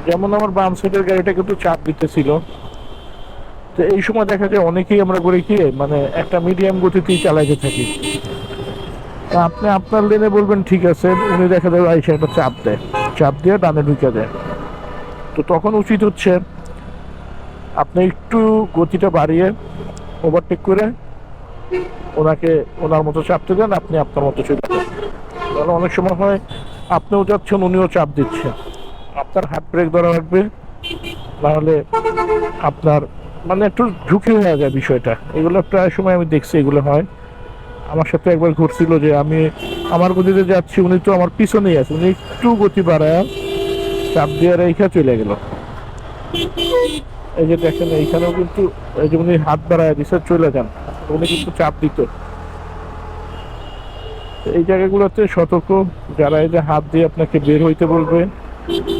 যেমন আমার বাম সাইডের গাড়িটা কিন্তু চাপ দিতেছিল। তো এই সময় দেখা যায় অনেকেই আমরা করি কি, মানে একটা মিডিয়াম গতিতেই চালাইতে থাকি। তা আপনি আপনার লেনে বলবেন ঠিক আছে, উনি দেখা যাবে আইসা একটা চাপ দেয়, চাপ দিয়ে ডানে ঢুকে দেয়। তো তখন উচিত হচ্ছে আপনি একটু গতিটা বাড়িয়ে ওভারটেক করে ওনাকে ওনার মতো চাপতে দেন, আপনি আপনার মতো চলে যান। কারণ অনেক সময় হয় আপনিও যাচ্ছেন, উনিও চাপ দিচ্ছেন, আপনার হাত ব্রেক ধরা লাগবে, নাহলে আপনার মানে একটু ঝুঁকি হয়ে যায় বিষয়টা। এগুলো প্রায় সময় আমি দেখছি এগুলো হয়। আমার সাথে একবার ঘটছিল যে আমি আমার গতিতে যাচ্ছি, উনি তো আমার পিছনেই আছে, উনি একটু গতি বাড়ায় চাপ দিয়ে রেখা চলে গেল। এই যে দেখেন এইখানেও কিন্তু এই যে উনি হাত বাড়ায় দিচ্ছে চলে যান, উনি কিন্তু চাপ দিত। এই জায়গাগুলোতে সতর্ক, যারা এই যে হাত দিয়ে আপনাকে বের হইতে বলবে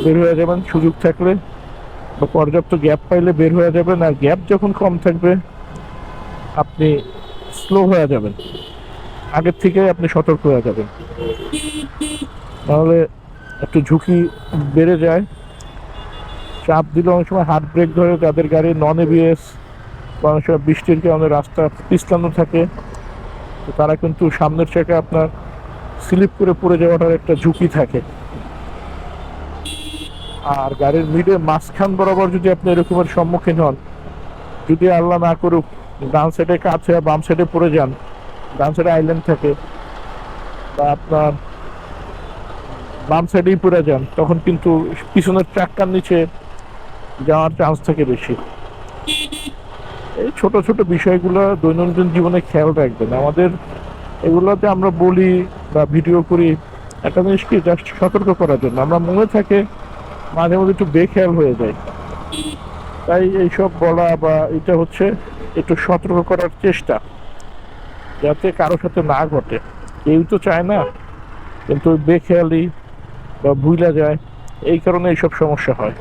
বের হয়ে যাবেন, সুযোগ থাকলে বা পর্যাপ্ত গ্যাপ পাইলে বের হয়ে যাবেন। আর গ্যাপ যখন কম থাকবে আপনি স্লো হয়ে যাবেন, আগের থেকে আপনি সতর্ক হয়ে যাবেন, তাহলে একটু ঝুঁকি বেড়ে যায়। চাপ দিলে অনেক সময় হার্ট ব্রেক ধরে, তাদের গাড়ি নন এবিএস, অনেক সময় বৃষ্টির কারণে রাস্তা পিছলানো থাকে, তো তারা কিন্তু সামনের চাকা আপনার স্লিপ করে পড়ে যাওয়াটার একটা ঝুঁকি থাকে। আর গাড়ির মিডে মাঝখান বরাবর যদি আপনি এরকমের সম্মুখীন হন, যদি আল্লাহ না করুক ডান সাইডে কাছে বাম সাইডে পড়ে যান, ডান সাইডে আইল্যান্ড থাকে বা আপনার বাম সাইডেই পড়ে যান, তখন কিন্তু পিছনের ট্রাক্টার নিচে যাওয়ার চান্স থাকে বেশি। এই ছোট ছোট বিষয়গুলো দৈনন্দিন জীবনে খেয়াল রাখবেন। আমাদের এগুলোতে আমরা বলি বা ভিডিও করি একটা জিনিস কি, জাস্ট সতর্ক করার জন্য, আমরা মনে থাকে মাঝে মধ্যে একটু বেখেয়াল হয়ে যায়। তাই এইসব বলা বা এটা হচ্ছে একটু সতর্ক করার চেষ্টা, যাতে কারোর সাথে না ঘটে। কেউ তো চায় না, কিন্তু বেখেয়ালি বা ভুলা যায়, এই কারণে এইসব সমস্যা হয়।